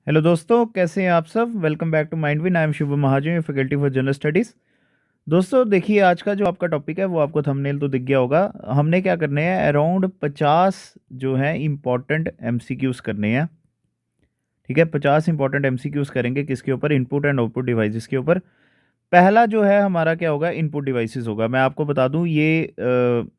Hello दोस्तों, कैसे हैं आप सब। Welcome back to Mindwin. I am Shubham Mahajan, faculty for general studies. दोस्तों देखिए, आज का जो आपका टॉपिक है वो आपको थंबनेल तो दिख गया होगा। हमने क्या करने हैं, अराउंड 50 जो है इम्पॉर्टेंट एमसीक्यूज करने हैं। ठीक है, 50 इंपॉर्टेंट एमसीक्यूज करेंगे। किसके ऊपर? इनपुट एंड आउटपुट डिवाइसेस के ऊपर। पहला जो है हमारा क्या होगा, इनपुट डिवाइसेस होगा। मैं आपको बता दूं ये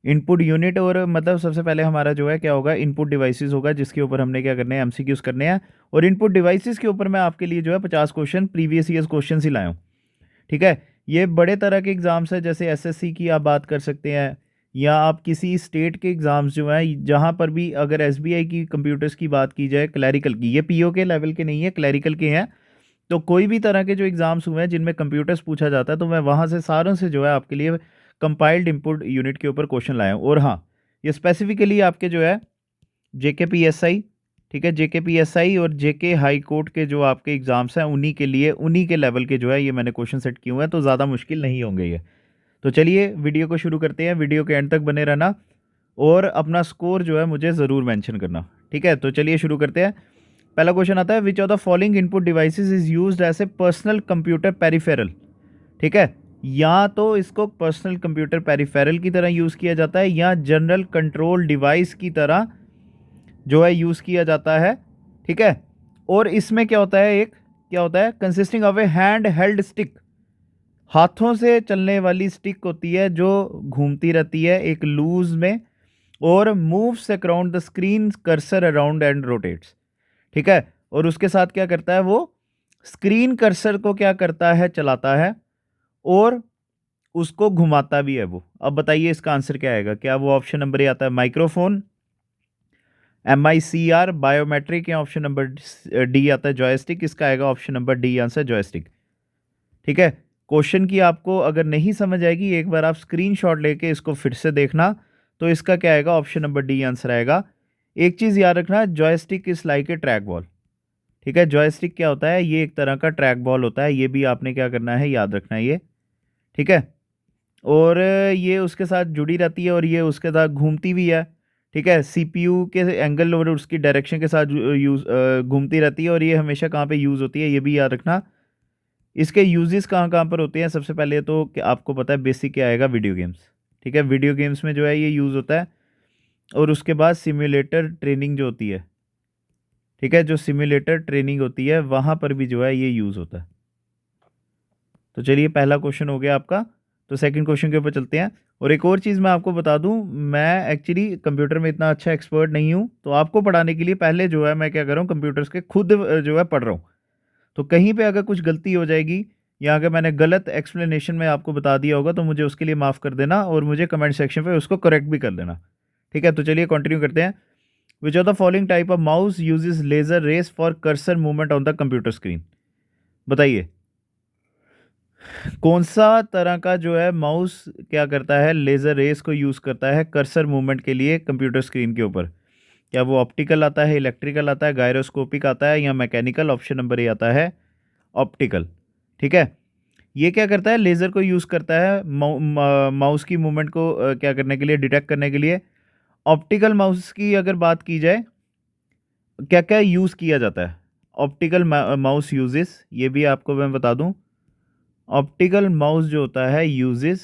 इनपुट यूनिट और मतलब सबसे पहले हमारा जो है क्या होगा, इनपुट डिवाइसेस होगा, जिसके ऊपर हमने क्या करने हैं, एमसीक्यूज करने हैं। और इनपुट डिवाइसेस के ऊपर मैं आपके लिए जो है 50 क्वेश्चन प्रीवियस ईयर्स क्वेश्चन ही लाया हूँ। ठीक है, ये बड़े तरह के एग्जाम्स है, जैसे एसएससी की आप बात कर सकते हैं, या आप किसी स्टेट के एग्जाम्स जो हैं, जहाँ पर भी अगर एसबीआई की कंप्यूटर्स की बात की जाए, क्लैरिकल की, ये पीओ के लेवल के नहीं है, क्लैरिकल के हैं। तो कोई भी तरह के जो एग्जाम्स हुए हैं जिनमें कंप्यूटर्स पूछा जाता है, तो मैं वहाँ से सारों से जो है आपके लिए कंपाइल्ड इनपुट यूनिट के ऊपर क्वेश्चन लाया हूँ। और हाँ, ये स्पेसिफिकली आपके जो है जेके पीएसआई, ठीक है, जेके पीएसआई और जेके हाई कोर्ट के जो आपके एग्जाम्स हैं, उन्हीं के लिए, उन्हीं के लेवल के जो है ये मैंने क्वेश्चन सेट किए हुए हैं, तो ज़्यादा मुश्किल नहीं होंगे ये। तो चलिए वीडियो को शुरू करते हैं। वीडियो के एंड तक बने रहना और अपना स्कोर जो है मुझे ज़रूर मेंशन करना। ठीक है, तो चलिए शुरू करते हैं। पहला क्वेश्चन आता है, which of the following input devices is used as a personal computer peripheral. ठीक है, या तो इसको पर्सनल कंप्यूटर पेरिफेरल की तरह यूज़ किया जाता है, या जनरल कंट्रोल डिवाइस की तरह जो है यूज़ किया जाता है। ठीक है, और इसमें क्या होता है, एक क्या होता है, consisting of A hand held stick, हाथों से चलने वाली स्टिक होती है जो घूमती रहती है एक लूज में, और moves around the screen, cursor around and rotates. ठीक है, और उसके साथ क्या करता है वो, स्क्रीन कर्सर को क्या करता है, चलाता है, और उसको घुमाता भी है वो। अब बताइए इसका आंसर क्या आएगा। क्या वो ऑप्शन नंबर ए आता है माइक्रोफोन, MICR बायोमेट्रिक, या ऑप्शन नंबर डी आता है जॉयस्टिक। इसका आएगा option number D answer, joystick. ठीक है, क्वेश्चन की आपको अगर नहीं समझ आएगी, एक बार आप स्क्रीनशॉट लेके इसको फिर से देखना। तो इसका क्या आएगा, ऑप्शन नंबर डी आंसर आएगा। एक चीज़ याद रखना, joystick is like a track ball. ठीक है, जॉयस्टिक क्या होता है, ये एक तरह का ट्रैक बॉल होता है। ये भी आपने क्या करना है, याद रखना है ये। ठीक है, और ये उसके साथ जुड़ी रहती है और ये उसके साथ घूमती भी है। ठीक है, सीपीयू के एंगल और उसकी डायरेक्शन के साथ यूज घूमती रहती है, और ये हमेशा कहाँ पे यूज़ होती है, ये भी याद रखना। इसके यूजेस कहाँ कहाँ पर होते हैं, सबसे पहले तो आपको पता है बेसिक क्या आएगा, वीडियो गेम्स। ठीक है, वीडियो गेम्स में जो है ये यूज़ होता है। और उसके बाद सिम्युलेटर ट्रेनिंग जो होती है, ठीक है, जो सिम्युलेटर ट्रेनिंग होती है वहाँ पर भी जो है ये यूज़ होता है। तो चलिए पहला क्वेश्चन हो गया आपका। तो सेकंड क्वेश्चन के ऊपर चलते हैं। और एक और चीज़ मैं आपको बता दूं, मैं एक्चुअली कंप्यूटर में इतना अच्छा एक्सपर्ट नहीं हूं, तो आपको पढ़ाने के लिए पहले जो है मैं क्या कर रहा हूँ, कंप्यूटर्स के खुद जो है पढ़ रहा हूँ। तो कहीं पे अगर कुछ गलती हो जाएगी, या अगर मैंने गलत एक्सप्लेनेशन में आपको बता दिया होगा, तो मुझे उसके लिए माफ़ कर देना, और मुझे कमेंट सेक्शन पे उसको करेक्ट भी कर देना। ठीक है, तो चलिए कंटिन्यू करते हैं। Which of the following type of mouse uses laser rays for cursor movement on the computer screen. बताइए कौन सा तरह का जो है माउस क्या करता है, लेज़र रेस को यूज़ करता है कर्सर मूवमेंट के लिए कंप्यूटर स्क्रीन के ऊपर। क्या वो ऑप्टिकल आता है, इलेक्ट्रिकल आता है, गायरोस्कोपिक आता है, या मैकेनिकल? ऑप्शन नंबर ए आता है ऑप्टिकल। ठीक है, ये क्या करता है, लेज़र को यूज़ करता है माउस की मूवमेंट को क्या करने के लिए, डिटेक्ट करने के लिए। ऑप्टिकल माउस की अगर बात की जाए, क्या क्या यूज़ किया जाता है ऑप्टिकल माउस यूजेस, ये भी आपको मैं बता दूं। ऑप्टिकल माउस जो होता है यूजेस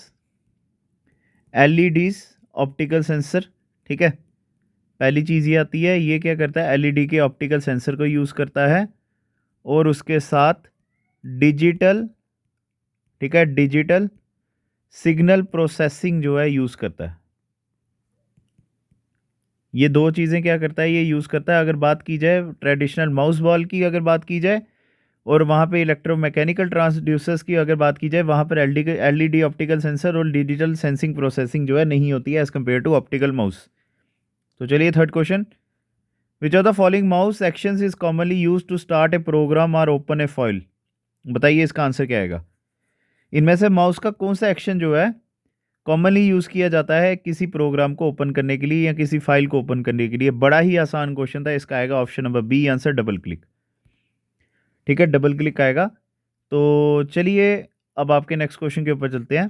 एलईडीज, ऑप्टिकल सेंसर। ठीक है, पहली चीज़ ये आती है, ये क्या करता है, एलईडी के ऑप्टिकल सेंसर को यूज़ करता है, और उसके साथ डिजिटल, ठीक है, डिजिटल सिग्नल प्रोसेसिंग जो है यूज़ करता है। ये दो चीज़ें क्या करता है, ये यूज़ करता है। अगर बात की जाए ट्रेडिशनल माउस बॉल की अगर बात की जाए, और वहाँ पे इलेक्ट्रोमैकेनिकल ट्रांसड्यूसर्स की अगर बात की जाए, वहाँ पर एलईडी ऑप्टिकल सेंसर और डिजिटल सेंसिंग प्रोसेसिंग जो है नहीं होती है as compare to optical mouse. तो चलिए third question. Which of the following mouse actions is commonly use to start a program और ओपन ए फाइल। बताइए इसका आंसर क्या आएगा। इनमें से माउस का कौन सा एक्शन जो है कॉमनली यूज़ किया जाता है किसी प्रोग्राम को ओपन करने के लिए या किसी फाइल को ओपन करने के लिए। बड़ा ही आसान क्वेश्चन था, इसका आएगा option number B answer, double click. ठीक है, डबल क्लिक आएगा। तो चलिए अब आपके नेक्स्ट क्वेश्चन के ऊपर चलते हैं।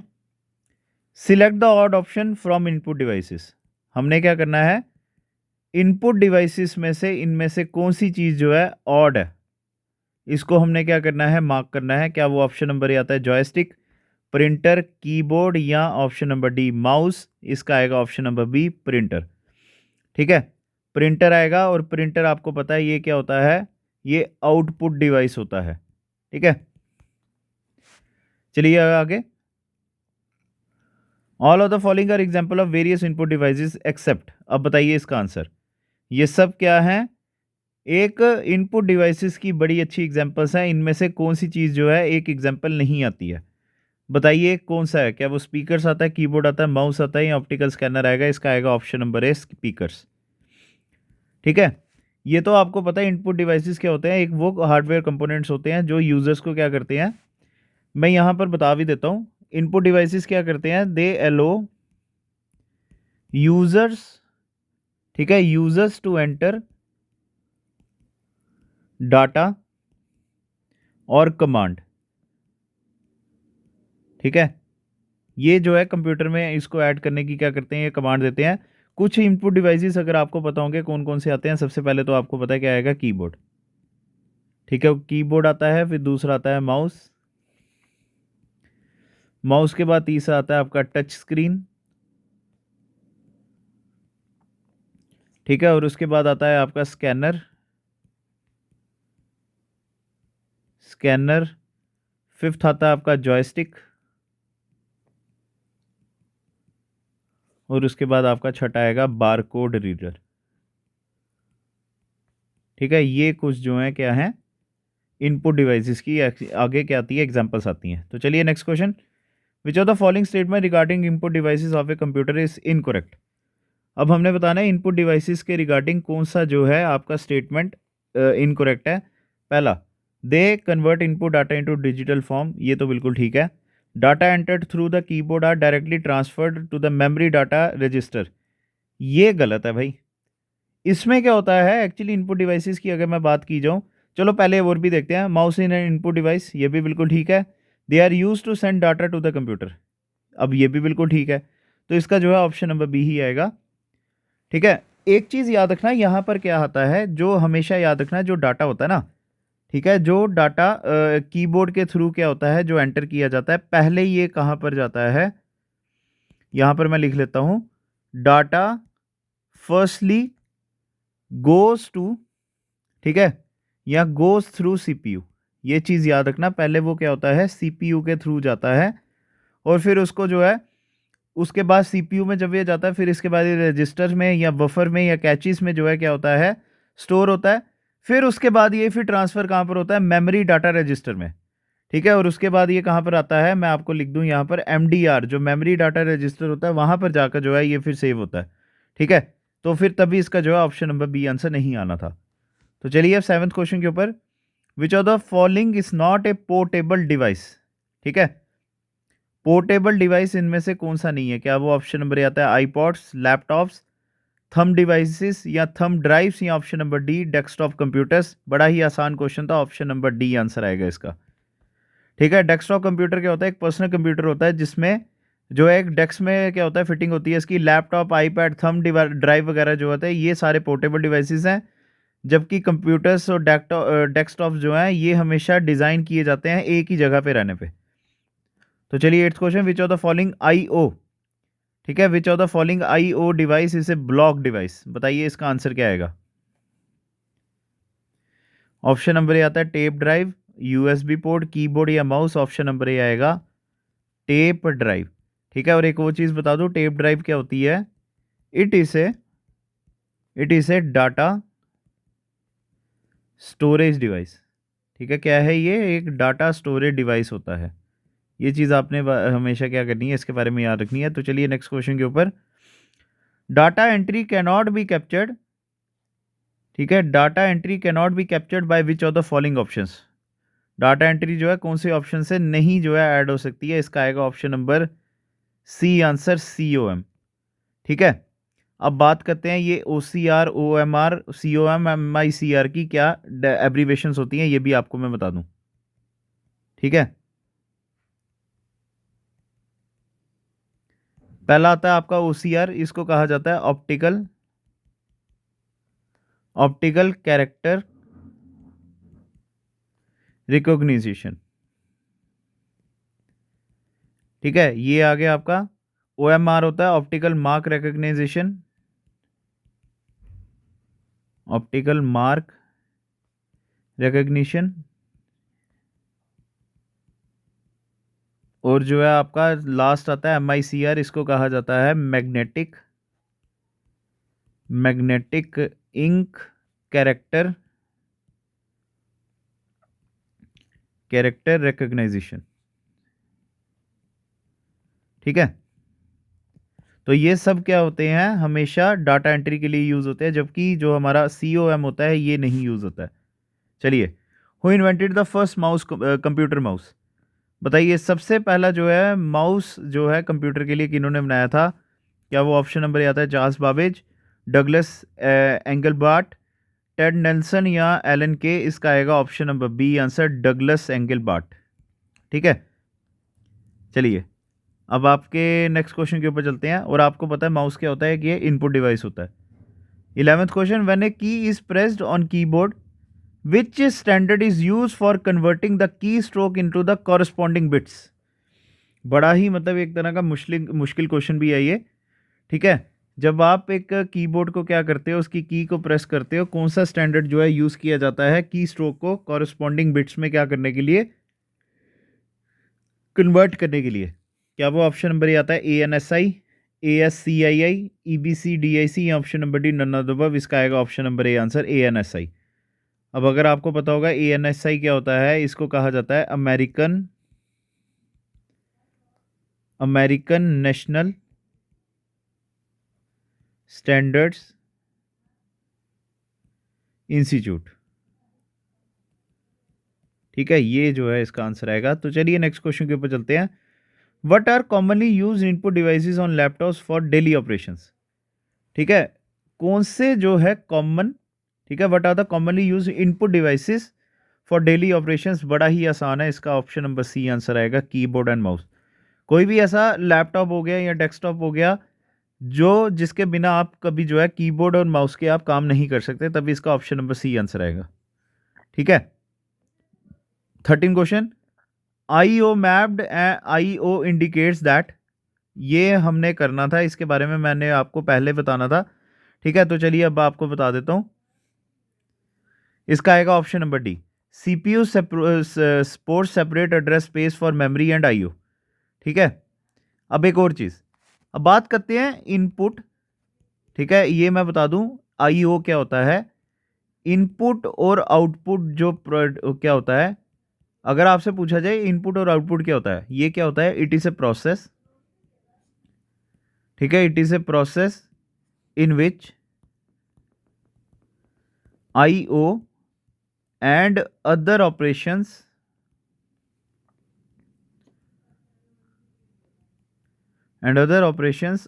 Select the odd option from input devices. हमने क्या करना है, इनपुट डिवाइसेस में से इनमें से कौन सी चीज़ जो है ऑड है, इसको हमने क्या करना है, मार्क करना है। क्या वो ऑप्शन नंबर ए आता है जॉयस्टिक, प्रिंटर, कीबोर्ड, या ऑप्शन नंबर डी माउस? इसका आएगा ऑप्शन नंबर बी प्रिंटर। ठीक है, प्रिंटर आएगा। और प्रिंटर आपको पता है ये क्या होता है, ये आउटपुट डिवाइस होता है। ठीक है, चलिए आगे। All of the following are example of various input devices except, अब बताइए इसका आंसर। ये सब क्या है, एक इनपुट डिवाइसेस की बड़ी अच्छी एग्जांपल्स हैं। इनमें से कौन सी चीज़ जो है एक एग्जांपल नहीं आती है, बताइए कौन सा है। क्या वो स्पीकर्स आता है, कीबोर्ड आता है, माउस आता है, या ऑप्टिकल स्कैनर आएगा? इसका आएगा ऑप्शन नंबर ए स्पीकर्स। ठीक है, ये तो आपको पता है इनपुट डिवाइसेस क्या होते हैं, एक वो हार्डवेयर कंपोनेंट्स होते हैं जो यूजर्स को क्या करते हैं, मैं यहाँ पर बता भी देता हूँ। इनपुट डिवाइसेस क्या करते हैं, दे एलो यूजर्स, ठीक है, यूजर्स टू एंटर डाटा और कमांड। ठीक है, ये जो है कंप्यूटर में इसको ऐड करने की क्या करते हैं, ये कमांड देते हैं। कुछ इनपुट डिवाइसेस अगर आपको पता होंगे कौन कौन से आते हैं, सबसे पहले तो आपको पता है क्या आएगा, कीबोर्ड। ठीक है, कीबोर्ड आता है, फिर दूसरा आता है माउस, माउस के बाद तीसरा आता है आपका टच स्क्रीन। ठीक है, और उसके बाद आता है आपका स्कैनर, स्कैनर। फिफ्थ आता है आपका जॉयस्टिक, और उसके बाद आपका छठा आएगा बारकोड रीडर। ठीक है, ये कुछ जो है क्या है, इनपुट डिवाइसेस की आगे क्या आती है, एग्जांपल्स आती हैं। तो चलिए next question, which of the following statement regarding input devices of a computer is incorrect. अब हमने बताना है इनपुट डिवाइसेस के रिगार्डिंग कौन सा जो है आपका स्टेटमेंट इनकरेक्ट है। पहला, they convert input data into digital form, ये तो बिल्कुल ठीक है। Data entered through the keyboard are directly transferred to the memory data register, ये गलत है भाई। इसमें क्या होता है एक्चुअली इनपुट डिवाइसेस की अगर मैं बात की जाऊँ, चलो पहले और भी देखते हैं। Mouse in an input device, ये भी बिल्कुल ठीक है। They are use to send data to the computer, अब ये भी बिल्कुल ठीक है। तो इसका जो है ऑप्शन नंबर बी ही आएगा। ठीक है, एक चीज़ याद रखना, यहाँ पर क्या आता है, जो हमेशा याद रखना है, जो डाटा होता है ना, ठीक है, जो डाटा कीबोर्ड के थ्रू क्या होता है, जो एंटर किया जाता है, पहले ये कहाँ पर जाता है, यहाँ पर मैं लिख लेता हूँ, डाटा फर्स्टली गोज टू, ठीक है, या गोज थ्रू सीपीयू। ये चीज़ याद रखना, पहले वो क्या होता है, सीपीयू के थ्रू जाता है, और फिर उसको जो है, उसके बाद सीपीयू में जब ये जाता है, फिर इसके बाद ये रजिस्टर में या बफर में या कैचेस में जो है क्या होता है, स्टोर होता है। फिर उसके बाद ये फिर ट्रांसफ़र कहाँ पर होता है, मेमोरी डाटा रजिस्टर में। ठीक है, और उसके बाद ये कहाँ पर आता है, मैं आपको लिख दूँ यहाँ पर, एमडीआर, जो मेमोरी डाटा रजिस्टर होता है, वहाँ पर जाकर जो है ये फिर सेव होता है। ठीक है, तो फिर तभी इसका जो है ऑप्शन नंबर बी आंसर नहीं आना था। तो चलिए अब सेवन्थ क्वेश्चन के ऊपर, which of the following is not A portable device. ठीक है, पोर्टेबल डिवाइस इनमें से कौन सा नहीं है, क्या वो ऑप्शन नंबर ए आता है आईपॉड्स, लैपटॉप्स, थंब डिवाइसेस, या थंब ड्राइव्स, या option number D desktop computers. बड़ा ही आसान क्वेश्चन था, ऑप्शन नंबर डी आंसर आएगा इसका। ठीक है, डेस्कटॉप कंप्यूटर क्या होता है, एक पर्सनल कंप्यूटर होता है जिसमें जो है एक डेस्क में क्या होता है, फिटिंग होती है इसकी। लैपटॉप, आईपैड, थंब ड्राइव वगैरह जो होते हैं ये सारे पोर्टेबल डिवाइसेस हैं, जबकि कंप्यूटर्स और डेस्कटॉप जो हैं ये हमेशा डिज़ाइन किए जाते हैं एक ही जगह पे रहने पे। तो चलिए eighth question, which of the following I O, ठीक है, which of the following I O device is a block device, बताइए इसका आंसर क्या आएगा। ऑप्शन नंबर ए आता है tape drive, USB port, keyboard, या माउस? ऑप्शन नंबर ए आएगा टेप ड्राइव। ठीक है, और एक और चीज़ बता दूं, टेप ड्राइव क्या होती है, it is a data storage device. ठीक है, क्या है ये, एक डाटा स्टोरेज डिवाइस होता है। ये चीज़ आपने हमेशा क्या करनी है, इसके बारे में याद रखनी है। तो चलिए नेक्स्ट क्वेश्चन के ऊपर, data entry can not be captured, ठीक है, data entry can not be captured by which of the following options. Data entry जो है कौन से ऑप्शन से नहीं जो है ऐड हो सकती है, इसका आएगा option number C answer, C O M. ठीक है, अब बात करते हैं ये O C R, O M R, C O M, M I C R की क्या एब्रीवेशंस होती हैं, ये भी आपको मैं बता दूं। ठीक है, पहला आता है आपका ओ सी आर, इसको कहा जाता है ऑप्टिकल ऑप्टिकल कैरेक्टर रिकॉग्निशन। ठीक है, ये आ गया आपका। OMR होता है optical mark recognition, optical mark recognition. और जो है आपका लास्ट आता है MICR, इसको कहा जाता है मैग्नेटिक इंक कैरेक्टर रिकॉग्निशन। ठीक है, तो ये सब क्या होते हैं, हमेशा डाटा एंट्री के लिए यूज होते हैं, जबकि जो हमारा COM होता है ये नहीं यूज होता है। चलिए, who invented the first mouse, computer mouse. बताइए सबसे पहला जो है माउस जो है कंप्यूटर के लिए किन्होंने बनाया था। क्या वो ऑप्शन नंबर आता है Charles Babbage, Douglas Engelbart, Ted Nelson या एलन के। इसका आएगा option number B answer, Douglas Engelbart. ठीक है, चलिए अब आपके नेक्स्ट क्वेश्चन के ऊपर चलते हैं। और आपको पता है माउस क्या होता है कि ये इनपुट डिवाइस होता है। 11th क्वेश्चन, व्हेन ए की is pressed on keyboard which standard is use for converting the key stroke into the corresponding bits. बड़ा ही मतलब एक तरह का मुश्किल क्वेश्चन भी है ये। ठीक है, जब आप एक कीबोर्ड को क्या करते हो, उसकी की को प्रेस करते हो, कौन सा स्टैंडर्ड जो है यूज किया जाता है की स्ट्रोक को कॉरस्पॉन्डिंग बिट्स में क्या करने के लिए, कन्वर्ट करने के लिए। क्या वो ऑप्शन नंबर ए आता है ANSI, ASCII, EBCDIC या option number D none of the above. इसका आएगा option number A answer, ANSI। अब अगर आपको पता होगा ANSI क्या होता है, इसको कहा जाता है अमेरिकन नेशनल स्टैंडर्ड्स इंस्टीट्यूट। ठीक है, ये जो है इसका आंसर आएगा। तो चलिए नेक्स्ट क्वेश्चन के ऊपर चलते हैं। What are commonly use input devices on laptops for daily operations. ठीक है, कौन से जो है कॉमन, ठीक है, what are the commonly use input devices for daily operations. बड़ा ही आसान है, इसका ऑप्शन नंबर सी आंसर आएगा, कीबोर्ड एंड माउस। कोई भी ऐसा लैपटॉप हो गया या डेस्कटॉप हो गया जो जिसके बिना आप कभी जो है कीबोर्ड और माउस के आप काम नहीं कर सकते, तभी इसका ऑप्शन नंबर सी आंसर आएगा। ठीक है, 13 question, IO mapped IO indicates that. ये हमने करना था, इसके बारे में मैंने आपको पहले बताना था। ठीक है, तो चलिए अब आपको बता देता हूं। इसका आएगा option number D, CPU sport separate address space for memory and IO। ठीक है, अब एक और चीज, अब बात करते हैं इनपुट। ठीक है, ये मैं बता दूं IO क्या होता है। इनपुट और आउटपुट जो क्या होता है, अगर आपसे पूछा जाए इनपुट और आउटपुट क्या होता है, ये क्या होता है, इट इज ए प्रोसेस। ठीक है, it is a process in which IO and other operations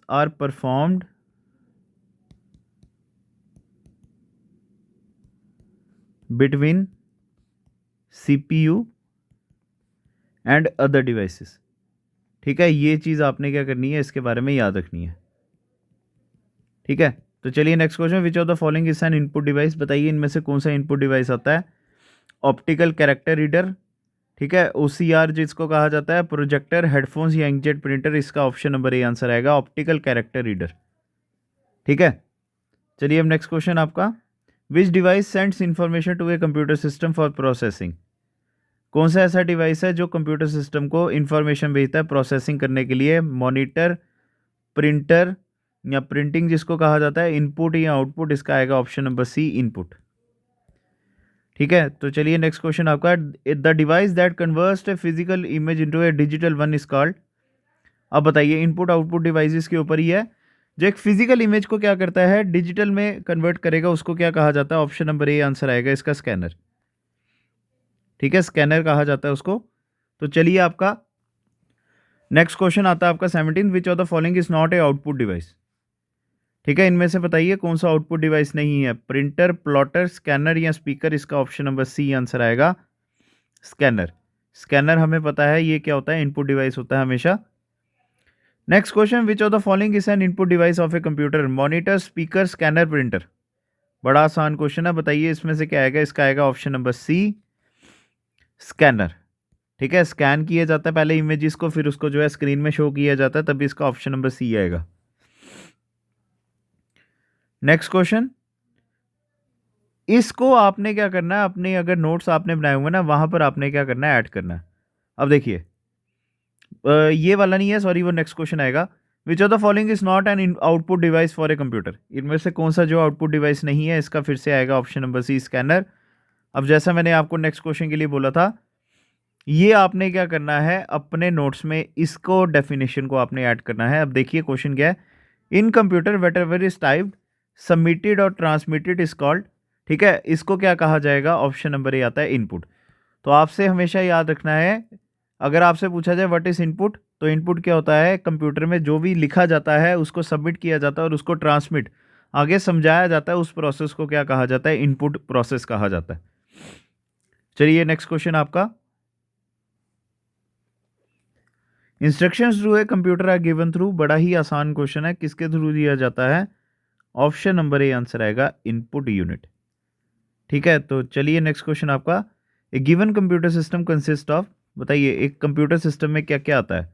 are performed between CPU and other devices। ठीक है, ये चीज़ आपने क्या करनी है, इसके बारे में याद रखनी है। ठीक है, तो चलिए next question, which of the following is an input device. बताइए इनमें से कौन सा इनपुट डिवाइस आता है। ऑप्टिकल कैरेक्टर रीडर, ठीक है, OCR जिसको कहा जाता है, प्रोजेक्टर, हेडफोन्स या इंकजेट प्रिंटर। इसका ऑप्शन नंबर ए आंसर आएगा, ऑप्टिकल कैरेक्टर रीडर। ठीक है, चलिए अब नेक्स्ट क्वेश्चन आपका, which device sends information to a computer system for processing. कौन सा ऐसा डिवाइस है जो कंप्यूटर सिस्टम को इंफॉर्मेशन भेजता है प्रोसेसिंग करने के लिए। मॉनिटर, प्रिंटर या प्रिंटिंग जिसको कहा जाता है, इनपुट या आउटपुट। इसका आएगा ऑप्शन नंबर सी, इनपुट। ठीक है, तो चलिए नेक्स्ट क्वेश्चन आपका, the device that converts a physical image into A digital one is called. अब बताइए, इनपुट आउटपुट डिवाइसेस के ऊपर ही है। जो एक फिजिकल इमेज को क्या करता है, डिजिटल में कन्वर्ट करेगा, उसको क्या कहा जाता है। ऑप्शन नंबर ए आंसर आएगा इसका, स्कैनर। ठीक है, स्कैनर कहा जाता है उसको। तो चलिए आपका नेक्स्ट क्वेश्चन आता है आपका 17, विच of the following is not A output device. ठीक है, इनमें से बताइए कौन सा आउटपुट डिवाइस नहीं है। प्रिंटर, प्लॉटर, स्कैनर या स्पीकर। इसका ऑप्शन नंबर सी आंसर आएगा, स्कैनर। स्कैनर हमें पता है ये क्या होता है, इनपुट डिवाइस होता है हमेशा। Next question, which of the following is an input device of a computer. Monitor, speaker, scanner, printer. बड़ा आसान क्वेश्चन है, बताइए इसमें से क्या आएगा। इसका आएगा ऑप्शन नंबर सी, स्कैनर। ठीक है, स्कैन किया जाता है पहले इमेजेस को, फिर उसको जो है स्क्रीन में शो किया जाता है, तभी इसका ऑप्शन नंबर सी आएगा। नेक्स्ट क्वेश्चन, इसको आपने क्या करना है, अपने अगर नोट्स आपने बनाए होंगे ना, वहां पर आपने क्या करना है, ऐड करना है। अब देखिए ये वाला नहीं है, सॉरी, वो नेक्स्ट क्वेश्चन आएगा। विच of the following is not an output device for a computer. इनमें से कौन सा जो आउटपुट डिवाइस नहीं है, इसका फिर से आएगा ऑप्शन नंबर सी, स्कैनर। अब जैसा मैंने आपको नेक्स्ट क्वेश्चन के लिए बोला था, ये आपने क्या करना है, अपने नोट्स में इसको डेफिनेशन को आपने ऐड करना है। अब देखिए क्वेश्चन क्या है, in computer whatever is typed, submitted और ट्रांसमिटेड इज कॉल्ड। ठीक है, इसको क्या कहा जाएगा, ऑप्शन नंबर ए आता है इनपुट। तो आपसे हमेशा याद रखना है, अगर आपसे पूछा जाए व्हाट इज इनपुट, तो इनपुट क्या होता है, कंप्यूटर में जो भी लिखा जाता है उसको सबमिट किया जाता है और उसको ट्रांसमिट आगे समझाया जाता है, उस प्रोसेस को क्या कहा जाता है, इनपुट प्रोसेस कहा जाता है। चलिए नेक्स्ट क्वेश्चन आपका, instructions through a computer are given through. बड़ा ही आसान क्वेश्चन है, किसके थ्रू दिया जाता है, ऑप्शन नंबर ए आंसर आएगा, इनपुट यूनिट। ठीक है, तो चलिए नेक्स्ट क्वेश्चन आपका, a given computer system consist of. बताइए एक कंप्यूटर सिस्टम में क्या क्या आता है,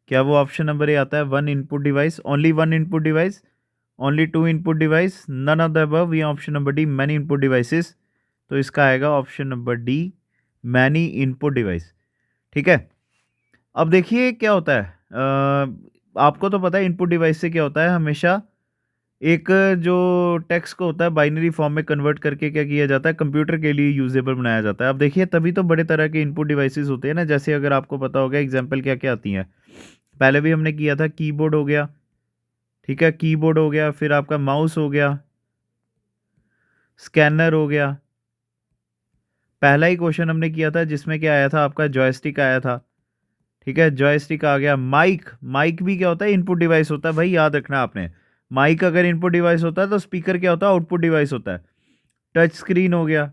क्या वो ऑप्शन नंबर ए आता है, one input device, only one input device, only two input device, none of the above, या option number D, many input devices. तो इसका आएगा option number D, many input device. ठीक है, अब देखिए क्या होता है, आपको तो पता है इनपुट डिवाइस से क्या होता है, हमेशा एक जो टेक्स्ट को होता है बाइनरी फॉर्म में कन्वर्ट करके क्या किया जाता है, कंप्यूटर के लिए यूजेबल बनाया जाता है। अब देखिए तभी तो बड़े तरह के इनपुट डिवाइसेस होते हैं ना, जैसे अगर आपको पता होगा एग्जांपल क्या क्या आती हैं, पहले भी हमने किया था, कीबोर्ड हो गया। ठीक है, कीबोर्ड हो गया, फिर आपका माउस हो गया, स्कैनर हो गया। पहला ही क्वेश्चन हमने किया था जिसमें क्या आया था, आपका जॉयस्टिक आया था। ठीक है, जॉयस्टिक आ गया, माइक, माइक भी क्या होता है, इनपुट डिवाइस होता है भाई, याद रखना आपने। माइक अगर इनपुट डिवाइस होता है तो स्पीकर क्या होता है, आउटपुट डिवाइस होता है। टच स्क्रीन हो गया।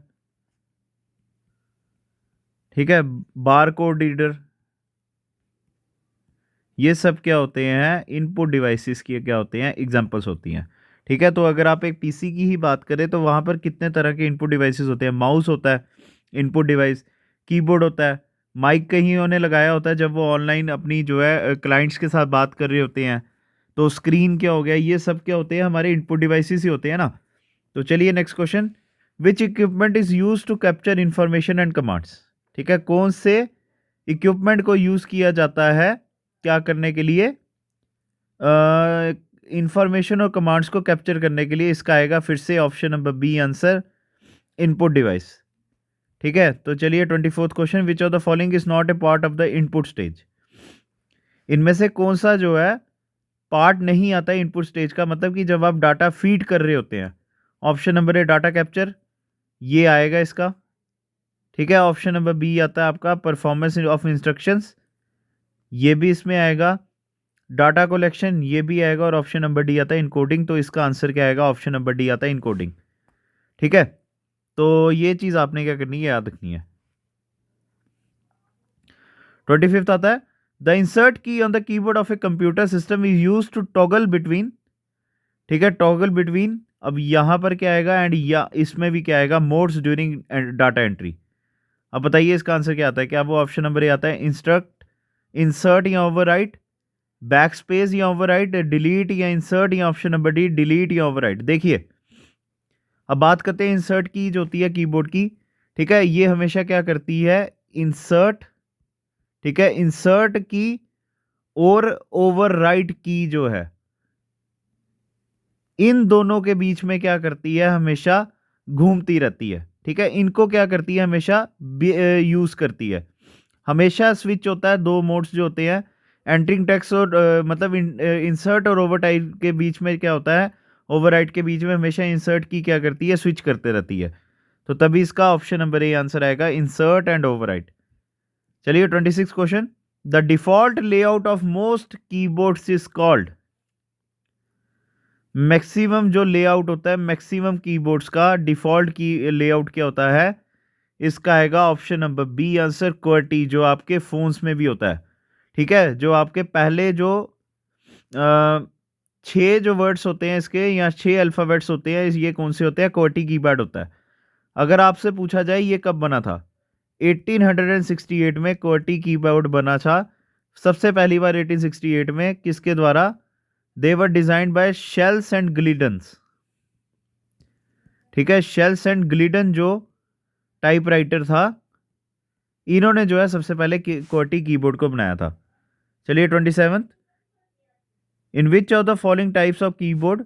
ठीक है, बार कोड रीडर, ये सब क्या होते हैं, इनपुट डिवाइसेस की क्या होते हैं, एग्जांपल्स होती हैं। ठीक है, तो अगर आप एक पीसी की ही बात करें तो वहाँ पर कितने तरह के इनपुट डिवाइसेस होते हैं, माउस होता है इनपुट डिवाइस, कीबोर्ड होता है, माइक कहीं उन्होंने लगाया होता है जब वो ऑनलाइन अपनी जो है क्लाइंट्स के साथ बात कर रहे होते हैं, तो स्क्रीन क्या हो गया, ये सब क्या होते हैं, हमारे इनपुट डिवाइसेस ही होते हैं ना। तो चलिए next question, which equipment is use to capture information and commands. ठीक है, कौन से इक्विपमेंट को यूज किया जाता है क्या करने के लिए, इंफॉर्मेशन और कमांड्स को कैप्चर करने के लिए। इसका आएगा फिर से option number B answer, input device. ठीक है, तो चलिए 24th question, which of the following is not a part of the input stage. इनमें से कौन सा जो है पार्ट नहीं आता है इनपुट स्टेज का, मतलब कि जब आप डाटा फीड कर रहे होते हैं। ऑप्शन नंबर ए डाटा कैप्चर, ये आएगा इसका। ठीक है, ऑप्शन नंबर बी आता है आपका परफॉर्मेंस ऑफ इंस्ट्रक्शंस, ये भी इसमें आएगा। डाटा कलेक्शन, ये भी आएगा, और ऑप्शन नंबर डी आता है इनकोडिंग। तो इसका आंसर क्या आएगा, ऑप्शन नंबर डी आता है इनकोडिंग। ठीक है, तो ये चीज आपने क्या करनी है, याद रखनी है। 25th आता है, the insert key on the keyboard of a computer system is use to toggle between. ठीक है, टॉगल बिटवीन, अब यहां पर क्या आएगा, एंड या इसमें भी क्या आएगा, मोड्स ड्यूरिंग डाटा एंट्री। अब बताइए इसका आंसर क्या आता है, क्या वो ऑप्शन नंबर ए आता है इंस्ट्रक्ट, इंसर्ट या ओवरराइट, बैक स्पेस या ओवरराइट, डिलीट या इंसर्ट, या ऑप्शन नंबर डी डिलीट या ओवरराइट। देखिए अब बात करते हैं इंसर्ट की जो होती है कीबोर्ड की। ठीक है, ये हमेशा क्या करती है, इंसर्ट। ठीक है, इंसर्ट की और ओवरराइट की जो है, इन दोनों के बीच में क्या करती है, हमेशा घूमती रहती है। ठीक है, इनको क्या करती है, हमेशा यूज करती है। हमेशा स्विच होता है, दो मोड्स जो होते हैं, एंटरिंग टेक्स्ट और मतलब इंसर्ट और ओवरराइट के बीच में क्या होता है, ओवरराइट के बीच में हमेशा इंसर्ट की क्या करती है, स्विच करते रहती है। तो तभी इसका ऑप्शन नंबर ए आंसर आएगा, इंसर्ट एंड ओवरराइट। चलिए 26 क्वेश्चन, the default layout of most keyboards is called. Maximum जो लेआउट होता है, मैक्सिमम कीबोर्ड्स का डिफॉल्ट की लेआउट क्या होता है, इसका आएगा option number B answer, QWERTY, जो आपके फोन्स में भी होता है। ठीक है, जो आपके पहले जो 6 जो वर्ड्स होते हैं इसके या 6 अल्फ़ाबेट्स होते हैं, ये कौन से होते हैं? QWERTY कीपैड होता है। अगर आपसे पूछा जाए ये कब बना था? 1868 में QWERTY कीबोर्ड बना था। सबसे पहली बार 1868 में किसके द्वारा? दे वर डिजाइन्ड बाय शेल्स एंड ग्लिडन्स। ठीक है, शेल्स एंड ग्लिडन जो टाइपराइटर था, इन्होंने जो है सबसे पहले QWERTY कीबोर्ड को बनाया था। चलिए 27th, in which of the following types of keyboard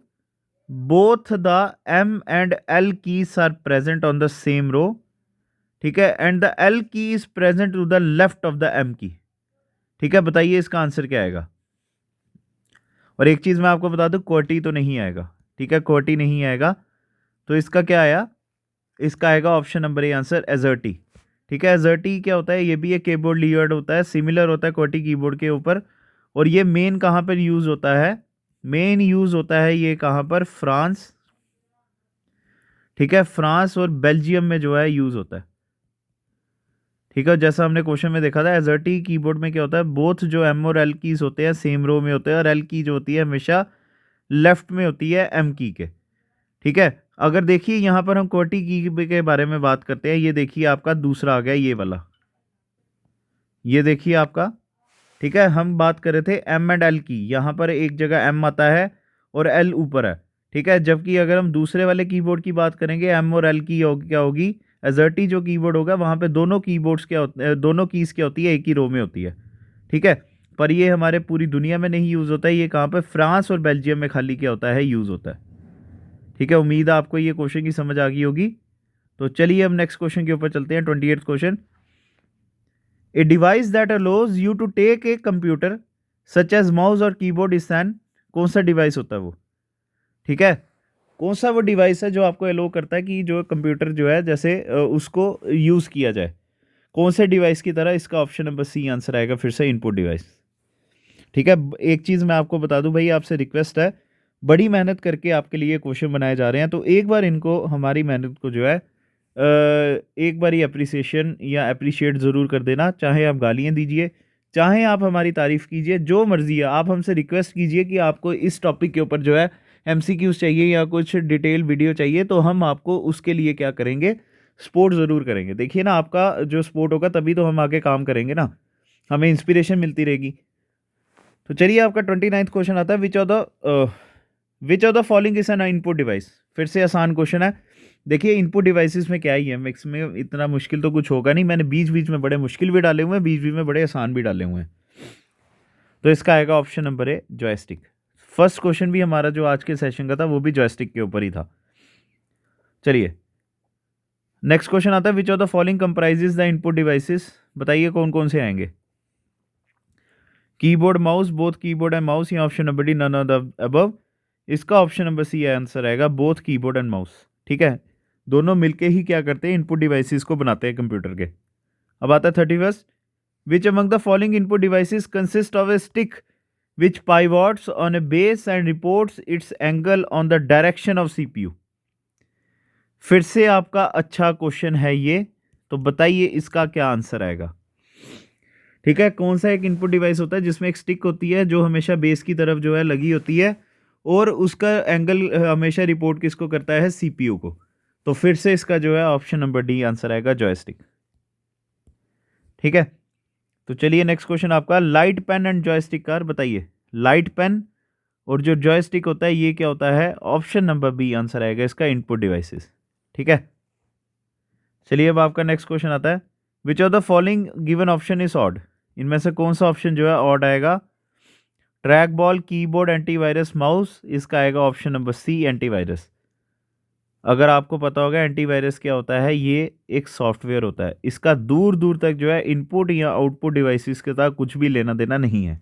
both the M and L keys are present on the same row, ठीक है, and the L key is present to the left of the M key. ठीक है, बताइए इसका answer क्या आएगा? और एक चीज मैं आपको बता दूं, QWERTY तो नहीं आएगा। ठीक है, QWERTY नहीं आएगा, तो इसका क्या आया? इसका आएगा option number A answer, AZERTY। ठीक है, AZERTY क्या होता है? ये भी एक कीबोर्ड लीवर्ड होता है, सिमिलर होता है QWERTY कीबोर्ड के ऊपर। और ये मेन कहाँ पर यूज होता है? मेन यूज होता है ये कहाँ पर? फ्रांस। ठीक है, फ्रांस और बेल्जियम में जो है यूज होता है। ठीक है, जैसा हमने क्वेश्चन में देखा था, AZERTY कीबोर्ड में क्या होता है? बोथ जो M और L कीज होते हैं सेम रो में होते हैं, और L की जो होती है हमेशा लेफ्ट में होती है M की के। ठीक है, अगर देखिए यहाँ पर हम QWERTY की के बारे में बात करते हैं, ये देखिए आपका दूसरा आ गया, ये वाला, ये देखिए आपका। ठीक है, हम बात कर रहे थे M एंड L की, यहाँ पर एक जगह M आता है और L ऊपर है। ठीक है, जबकि अगर हम दूसरे वाले कीबोर्ड की बात करेंगे, M और L की क्या होगी? AZERTY जो कीबोर्ड होगा वहाँ पे दोनों कीबोर्ड्स क्या होते हैं, दोनों कीज क्या होती है? एक ही रो में होती है। ठीक है, पर ये हमारे पूरी दुनिया में नहीं यूज़ होता है, ये कहाँ पे? फ्रांस और बेल्जियम में खाली क्या होता है? यूज़ होता है। ठीक है, उम्मीद है आपको ये क्वेश्चन की समझ आ गई होगी। तो चलिए हम नेक्स्ट क्वेश्चन के ऊपर चलते हैं। 28th question, a device that allows you to take a computer such as mouse और कीबोर्ड इज एन, कौन सा डिवाइस होता है वो? ठीक है, कौन सा वो डिवाइस है जो आपको अलो करता है कि जो कंप्यूटर जो है जैसे उसको यूज़ किया जाए? कौन से डिवाइस की तरह? इसका ऑप्शन नंबर सी आंसर आएगा, फिर से इनपुट डिवाइस। ठीक है, एक चीज़ मैं आपको बता दूं भाई, आपसे रिक्वेस्ट है, बड़ी मेहनत करके आपके लिए क्वेश्चन बनाए जा रहे हैं, तो एक बार इनको, हमारी मेहनत को जो है एक बार ही अप्रिसिएशन या अप्रिशिएट ज़रूर कर देना। चाहे आप गालियाँ दीजिए, चाहे आप हमारी तारीफ़ कीजिए, जो मर्ज़ी है, आप हमसे रिक्वेस्ट कीजिए कि आपको इस टॉपिक के ऊपर जो है MCQs चाहिए या कुछ डिटेल वीडियो चाहिए, तो हम आपको उसके लिए क्या करेंगे? सपोर्ट ज़रूर करेंगे। देखिए ना, आपका जो सपोर्ट होगा तभी तो हम आगे काम करेंगे ना, हमें इंस्पिरेशन मिलती रहेगी। तो चलिए आपका 29th क्वेश्चन आता है, which of the following is an input device. फिर से आसान क्वेश्चन है। देखिए इनपुट डिवाइसेस में क्या ही है, मिक्स में इतना मुश्किल तो कुछ होगा नहीं, मैंने बीच बीच में बड़े मुश्किल भी डाले हुए हैं, बीच बीच में बड़े आसान भी डाले हुए हैं। तो इसका आएगा ऑप्शन नंबर ए, जॉयस्टिक। फर्स्ट क्वेश्चन भी हमारा जो आज के सेशन का था वो भी जॉयस्टिक के ऊपर ही था। चलिए नेक्स्ट क्वेश्चन आता है, which of the following comprises the input devices. बताइए कौन कौन से आएंगे? Keyboard, mouse, both keyboard and mouse, या option number D, none of the above. इसका ऑप्शन नंबर सी आंसर आएगा, बोथ कीबोर्ड एंड माउस। ठीक है, दोनों मिलके ही क्या करते हैं? इनपुट डिवाइसेस को बनाते हैं कंप्यूटर के। अब आता है 31st, which among the following input devices consist of A stick which pivots on A base and reports it's angle on the direction of CPU। फिर से आपका अच्छा क्वेश्चन है ये, तो बताइए इसका क्या आंसर आएगा? ठीक है, कौन सा एक इनपुट डिवाइस होता है जिसमें एक स्टिक होती है जो हमेशा बेस की तरफ जो है लगी होती है, और उसका एंगल हमेशा रिपोर्ट किसको करता है? CPU को। तो फिर से इसका जो है ऑप्शन नंबर डी आंसर आएगा, जॉयस्टिक। ठीक है, तो चलिए नेक्स्ट क्वेश्चन आपका, light pen and joystick are. बताइए लाइट पेन और जो जॉयस्टिक होता है ये क्या होता है? ऑप्शन नंबर बी आंसर आएगा इसका, इनपुट डिवाइसेस। ठीक है, चलिए अब आपका नेक्स्ट क्वेश्चन आता है, which of the following given option is odd. इनमें से कौन सा ऑप्शन जो है ऑड आएगा? Track ball, keyboard, antivirus, mouse. इसका आएगा ऑप्शन नंबर सी, एंटीवायरस। अगर आपको पता होगा एंटीवायरस क्या होता है, ये एक सॉफ्टवेयर होता है, इसका दूर दूर तक जो है इनपुट या आउटपुट डिवाइसेस के साथ कुछ भी लेना देना नहीं है।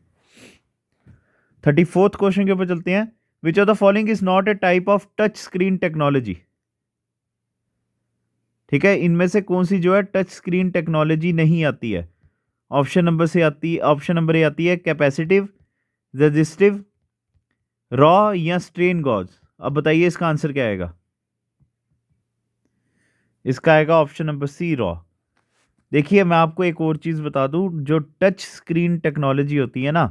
34th क्वेश्चन के ऊपर चलते हैं, which of the following is not A type of touch screen technology. ठीक है, इनमें से कौन सी जो है टच स्क्रीन टेक्नोलॉजी नहीं आती है? ऑप्शन नंबर ए आती है कैपेसिटिव, रेजिस्टिव, रॉ, या स्ट्रेन गॉज। अब बताइए इसका आंसर क्या आएगा? इसका आएगा ऑप्शन नंबर सी, रॉ। देखिए मैं आपको एक और चीज़ बता दूं, जो टच स्क्रीन टेक्नोलॉजी होती है ना,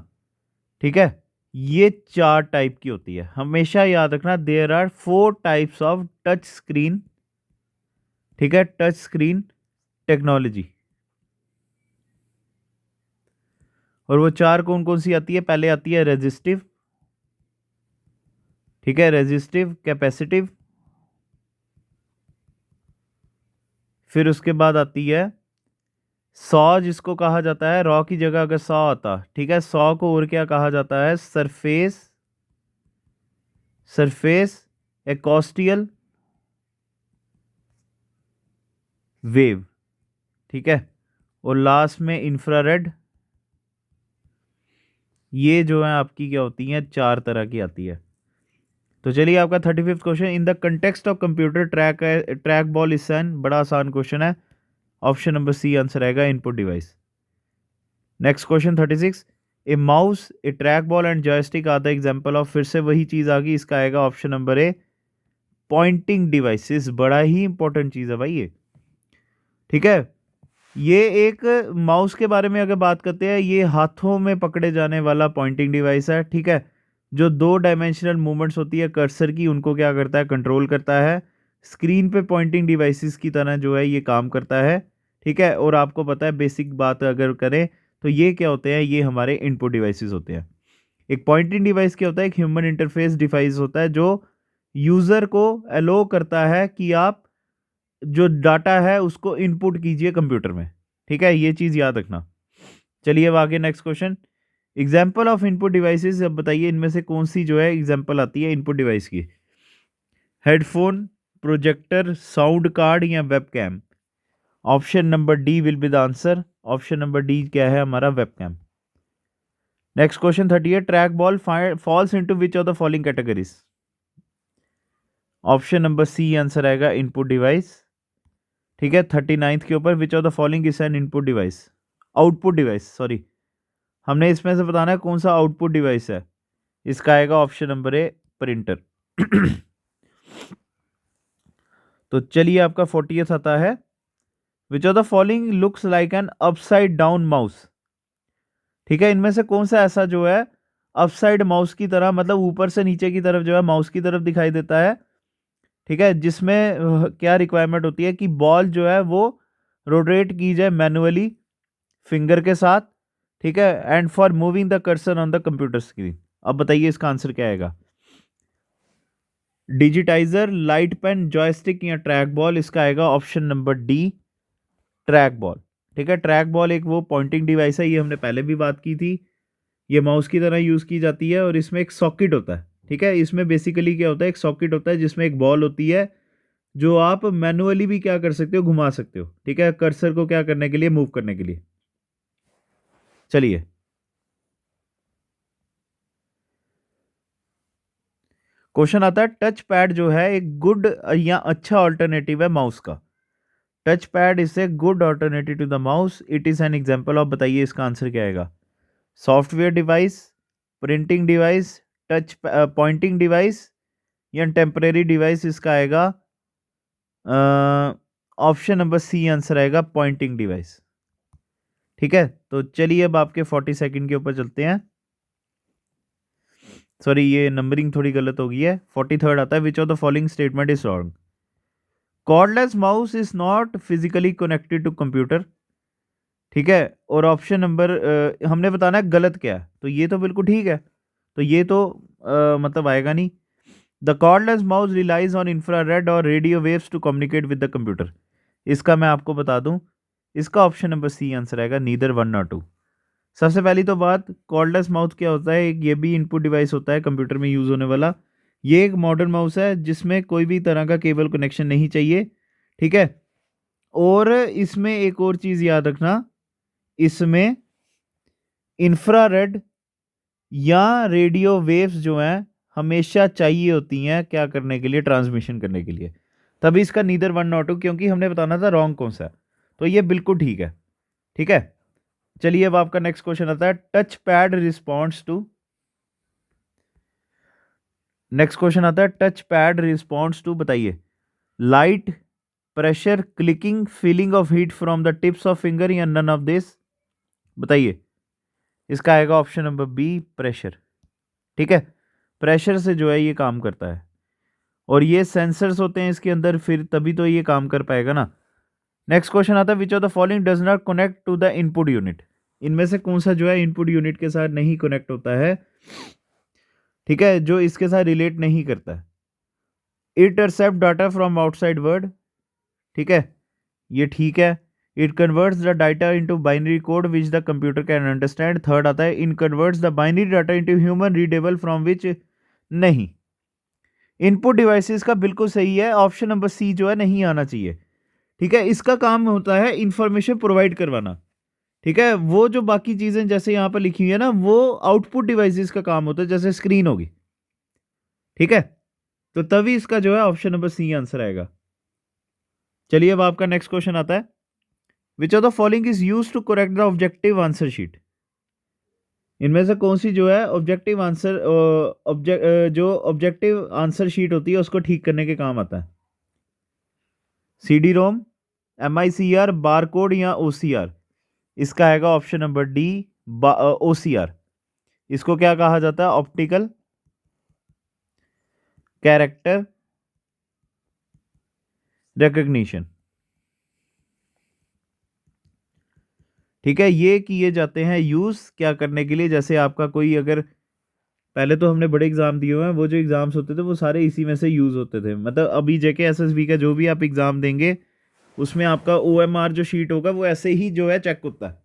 ठीक है, ये 4 टाइप की होती है। हमेशा याद रखना, there are 4 types of touch screen, ठीक है, टच स्क्रीन टेक्नोलॉजी। और वो 4 कौन-कौन सी आती है? पहले आती है रेजिस्टिव, ठीक है, रेजिस्टिव, कैपेसिटिव, फिर उसके बाद आती है सॉ, जिसको कहा जाता है, रॉ की जगह अगर सॉ आता, ठीक है, सॉ को और क्या कहा जाता है? सरफेस, सरफेस एकॉस्टियल वेव, ठीक है, और लास्ट में इंफ्रारेड। ये जो है आपकी क्या होती हैं? 4 तरह की आती है। तो चलिए आपका 35th question, in the context of computer track ball is an, बड़ा आसान क्वेश्चन है, ऑप्शन नंबर सी आंसर आएगा, input device. Next question 36, a mouse, a track ball and joystick are the example of, फिर से वही चीज आ गई, इसका आएगा option number A, pointing devices. बड़ा ही इंपॉर्टेंट चीज है भाई ये, ठीक है। ये एक माउस के बारे में अगर बात करते हैं, ये हाथों में पकड़े जाने वाला पॉइंटिंग डिवाइस है, ठीक है, जो 2 डायमेंशनल मूवमेंट्स होती है कर्सर की, उनको क्या करता है? कंट्रोल करता है। स्क्रीन पे पॉइंटिंग डिवाइसेस की तरह जो है ये काम करता है, ठीक है। और आपको पता है, बेसिक बात अगर करें तो ये क्या होते हैं? ये हमारे इनपुट डिवाइसेस होते हैं। एक पॉइंटिंग डिवाइस क्या होता है? एक ह्यूमन इंटरफेस डिवाइस होता है जो यूज़र को अलो करता है कि आप जो डाटा है उसको इनपुट कीजिए कंप्यूटर में, ठीक है, ये चीज़ याद रखना। चलिए अब आगे next question, example of input devices. अब बताइए इनमें से कौन सी जो है एग्जाम्पल आती है इनपुट डिवाइस की? हेडफोन, प्रोजेक्टर, साउंड कार्ड या webcam? Option number D will be the answer. Option number D क्या है हमारा? Webcam. Next question 38, track ball falls into which of the following categories? Option number C answer आएगा, input device, ठीक है। 39th के ऊपर, which of the following is an input device, output device, sorry, हमने इसमें से बताना है कौन सा आउटपुट डिवाइस है। इसका आएगा ऑप्शन नंबर ए, प्रिंटर। तो चलिए आपका 40th आता है, which of the following looks like an upside down mouse, ठीक है, इनमें से कौन सा ऐसा जो है अपसाइड माउस की तरह, मतलब ऊपर से नीचे की तरफ जो है माउस की तरफ दिखाई देता है, ठीक है, जिसमें क्या रिक्वायरमेंट होती है कि बॉल जो है वो रोटेट की जाए मैनुअली फिंगर के साथ, ठीक है, and for moving the cursor on the computer screen. अब बताइए इसका आंसर क्या आएगा? डिजिटाइजर, लाइट पेन, जॉयस्टिक या ट्रैक बॉल? इसका आएगा option number D, track ball, ठीक है। ट्रैक बॉल एक वो पॉइंटिंग डिवाइस है, ये हमने पहले भी बात की थी, ये माउस की तरह यूज़ की जाती है और इसमें एक सॉकेट होता है, ठीक है। इसमें बेसिकली क्या होता है? एक सॉकेट होता है जिसमें एक बॉल होती है जो आप मैनुअली भी क्या कर सकते हो? घुमा सकते हो, ठीक है, कर्सर को क्या करने के लिए? मूव करने के लिए। चलिए क्वेश्चन आता है, टच पैड जो है एक गुड या अच्छा ऑल्टरनेटिव है माउस का? Touch pad is a good alternative to the mouse, it is an example of, बताइए इसका आंसर क्या आएगा? Software device, printing device, touch pointing device या टेम्परेरी डिवाइस? इसका आएगा ऑप्शन नंबर सी आंसर आएगा, पॉइंटिंग डिवाइस, ठीक है। तो चलिए अब आपके 40 सेकंड के ऊपर चलते हैं, सॉरी ये नंबरिंग थोड़ी गलत हो गई है। 43rd आता है, which of the following statement is wrong? Cordless mouse is not physically connected to computer, ठीक है, और ऑप्शन नंबर हमने बताना है गलत क्या है, तो ये तो बिल्कुल ठीक है, तो ये तो मतलब आएगा नहीं। The cordless mouse relies on infrared और radio waves to communicate with the computer? इसका मैं आपको बता दूं, इसका ऑप्शन नंबर सी आंसर आएगा, नीदर वन नॉट टू। सबसे पहली तो बात, कॉर्डलेस माउस क्या होता है? एक ये भी इनपुट डिवाइस होता है कंप्यूटर में यूज़ होने वाला। ये एक मॉडर्न माउस है जिसमें कोई भी तरह का केबल कनेक्शन नहीं चाहिए, ठीक है। और इसमें एक और चीज़ याद रखना, इसमें इंफ्रारेड या रेडियो वेव्स जो हैं हमेशा चाहिए होती हैं क्या करने के लिए? ट्रांसमिशन करने के लिए। तभी इसका नीदर वन नॉट टू, क्योंकि हमने बताना था रॉन्ग कौन सा है, तो ये बिल्कुल ठीक है, ठीक है। चलिए अब आपका नेक्स्ट क्वेश्चन आता है, touch pad responds to, next question आता है, टच पैड रिस्पॉन्ड्स टू, बताइए, light, pressure, clicking, feeling of heat from the tips of finger या नन ऑफ दिस? बताइए इसका आएगा ऑप्शन नंबर बी, प्रेशर, ठीक है, प्रेशर से जो है ये काम करता है और ये सेंसर्स होते हैं इसके अंदर, फिर तभी तो ये काम कर पाएगा ना। नेक्स्ट क्वेश्चन आता है, which of the following does not connect to the input unit. इनमें से कौन सा जो है इनपुट यूनिट के साथ नहीं कनेक्ट होता है, ठीक है, जो इसके साथ रिलेट नहीं करता है। It accept data from outside world, ठीक है, ये ठीक है। It converts the data into binary code which the computer can understand. Third आता है, in converts the binary data into human readable from which, नहीं। इनपुट डिवाइसेस का बिल्कुल सही है, ऑप्शन नंबर सी जो है नहीं आना चाहिए, ठीक है। इसका काम होता है इंफॉर्मेशन प्रोवाइड करवाना, ठीक है। वो जो बाकी चीजें जैसे यहाँ पर लिखी हुई है ना, वो आउटपुट डिवाइसेस का काम होता है, जैसे स्क्रीन होगी, ठीक है। तो तभी इसका जो है ऑप्शन नंबर सी आंसर आएगा। चलिए अब आपका नेक्स्ट क्वेश्चन आता है, which of the following is used to correct the objective answer sheet. इनमें से कौन सी जो है ऑब्जेक्टिव आंसर जो ऑब्जेक्टिव आंसर शीट होती है उसको ठीक करने के काम आता है। C D ROM, M I C R, bar code या ओ सी आर। इसका आएगा option number D, O C R. इसको क्या कहा जाता है, ऑप्टिकल कैरेक्टर रिकग्निशन, ठीक है। ये किए जाते हैं यूज क्या करने के लिए, जैसे आपका कोई अगर, पहले तो हमने बड़े एग्जाम दिए हुए हैं, वो जो एग्जाम्स होते थे वो सारे इसी में से यूज होते थे। मतलब अभी जेके एसएसबी का जो भी आप एग्जाम देंगे उसमें आपका ओएमआर जो शीट होगा वो ऐसे ही जो है चेक होता है,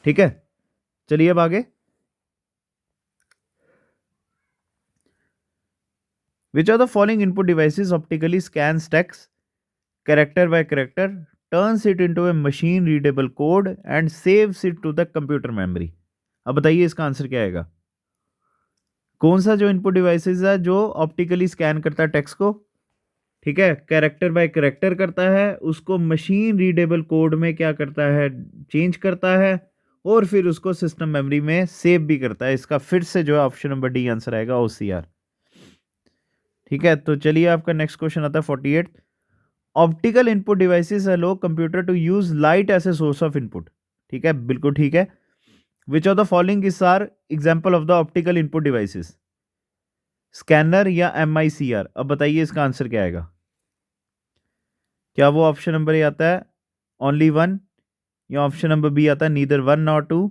ठीक है। चलिए अब आगे, which are the following input devices optically scans text character by character, turns it into a machine readable code and saves it to the computer memory. अब बताइए इसका आंसर क्या आएगा। कौन सा जो इनपुट डिवाइसेस है जो ऑप्टिकली स्कैन करता है टेक्स्ट को, ठीक है, कैरेक्टर बाय कैरेक्टर करता है, उसको मशीन रीडेबल कोड में क्या करता है, चेंज करता है, और फिर उसको सिस्टम मेमोरी में सेव भी करता है। इसका फिर से जो है ऑप्शन नंबर डी आंसर आएगा, ओसीआर, ठीक है। तो चलिए आपका नेक्स्ट क्वेश्चन आता है 48, optical input devices allow computer to use light as a source of input, ठीक है, बिल्कुल ठीक है। Which of the following is are example of the optical input devices, scanner या MICR। अब बताइए इसका आंसर क्या आएगा। क्या वो ऑप्शन नंबर ए आता है ओनली वन, या ऑप्शन नंबर बी आता है नीदर वन नॉर टू,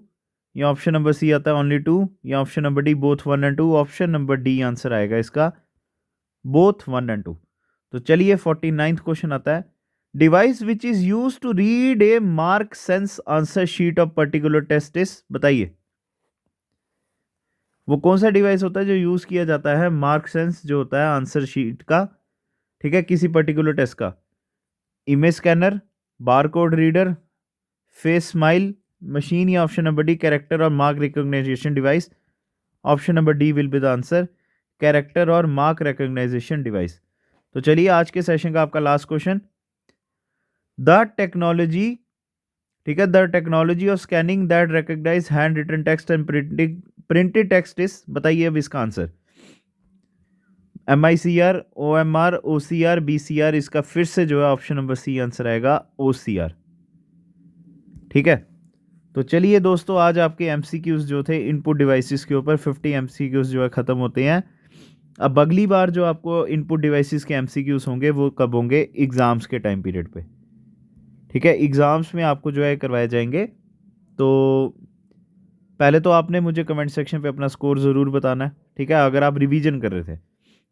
या ऑप्शन नंबर सी आता है ओनली टू, या option number D both one and two. Option number D answer आएगा इसका, बोथ वन एंड टू। तो चलिए 49th क्वेश्चन आता है, device which is use to read a mark sense answer sheet of particular test is. बताइए वो कौन सा डिवाइस होता है जो यूज किया जाता है मार्क सेंस जो होता है आंसर शीट का, ठीक है, किसी पर्टिकुलर टेस्ट का। Image scanner, barcode reader, face smile machine, या ऑप्शन नंबर डी कैरेक्टर और mark recognition device. Option number D will be the answer, character और मार्क रिकॉग्नाइजेशन डिवाइस। तो चलिए आज के सेशन का आपका लास्ट क्वेश्चन, द टेक्नोलॉजी, ठीक है, the technology of scanning that recognise handwritten text and printed text is. बताइए अब इसका answer, MICR, OMR, OCR, BCR। इसका फिर से जो है ऑप्शन नंबर सी आंसर आएगा, OCR, ठीक है। तो चलिए दोस्तों आज आपके MCQs जो थे इनपुट डिवाइसेस के ऊपर 50 MCQs जो है ख़त्म होते हैं। अब अगली बार जो आपको इनपुट डिवाइसेस के MCQs होंगे वो कब होंगे, एग्ज़ाम्स के टाइम पीरियड पे, ठीक है। एग्ज़ाम्स में आपको जो है करवाए जाएंगे। तो पहले तो आपने मुझे कमेंट सेक्शन पे अपना स्कोर ज़रूर बताना है, ठीक है, अगर आप रिवीजन कर रहे थे।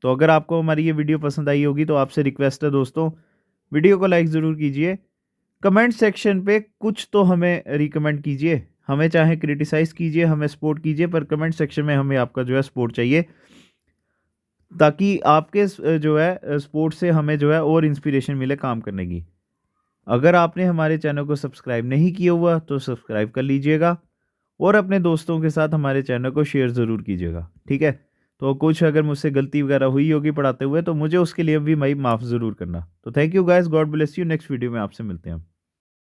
तो अगर आपको हमारी ये वीडियो पसंद आई होगी तो आपसे रिक्वेस्ट है दोस्तों, वीडियो को लाइक ज़रूर कीजिए, कमेंट सेक्शन पे कुछ तो हमें रिकमेंड कीजिए, हमें चाहे क्रिटिसाइज़ कीजिए, हमें सपोर्ट कीजिए, पर कमेंट सेक्शन में हमें आपका जो है सपोर्ट चाहिए, ताकि आपके जो है सपोर्ट से हमें जो है और इंस्पिरेशन मिले काम करने की। अगर आपने हमारे चैनल को सब्सक्राइब नहीं किया हुआ तो सब्सक्राइब कर लीजिएगा और अपने दोस्तों के साथ हमारे चैनल को शेयर ज़रूर कीजिएगा, ठीक है। तो कुछ अगर मुझसे गलती वगैरह हुई होगी पढ़ाते हुए तो मुझे उसके लिए भी माफ़ ज़रूर करना। तो thank you guys, God bless you. Next video में आपसे मिलते हैं।